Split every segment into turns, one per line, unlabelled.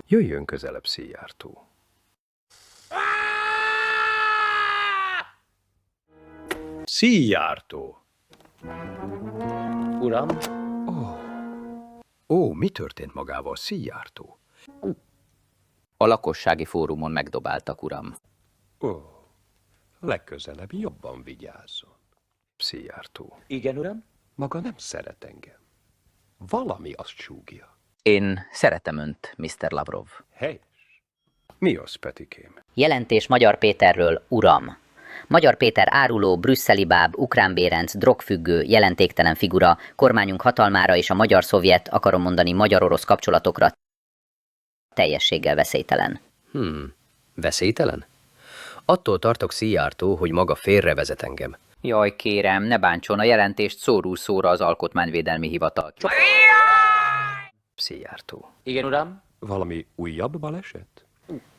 Jöjjön közelebb, Szijjártó. Szijjártó!
Uram?
Ó, mi történt magával, Szijjártó?
A lakossági fórumon megdobáltak, uram.
Ó, legközelebb jobban vigyázzon. Szijjártó.
Igen, uram?
Maga nem szeret engem. Valami azt súgja.
Én szeretem önt, Mr. Lavrov.
Helyes. Mi az, Petikém?
Jelentés Magyar Péterről, uram. Magyar Péter áruló, brüsszeli báb, ukrán bérenc, drogfüggő, jelentéktelen figura, kormányunk hatalmára és a magyar-szovjet, akarom mondani magyar-orosz kapcsolatokra teljességgel veszélytelen.
Veszélytelen? Attól tartok, Szijjártó, hogy maga félrevezet engem.
Jaj, kérem, ne bántson, a jelentést szóról szóra az Alkotmányvédelmi Hivatal.
Szijjártó.
Igen, uram?
Valami újabb baleset?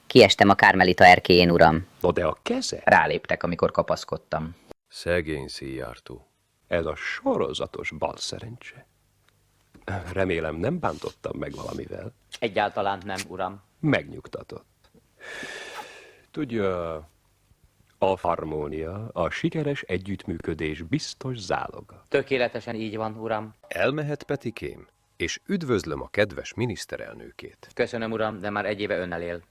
Kiestem a Kármelita erkélyén, uram.
No, de a keze?
Ráléptek, amikor kapaszkodtam.
Szegény Szijjártó. Ez a sorozatos balszerencse. Remélem nem bántottam meg valamivel.
Egyáltalán nem, uram.
Megnyugtatott. Tudja, a harmónia, a sikeres együttműködés biztos záloga.
Tökéletesen így van, uram.
Elmehet, Petikém, és üdvözlöm a kedves miniszterelnökét.
Köszönöm, uram, de már egy éve önnel él.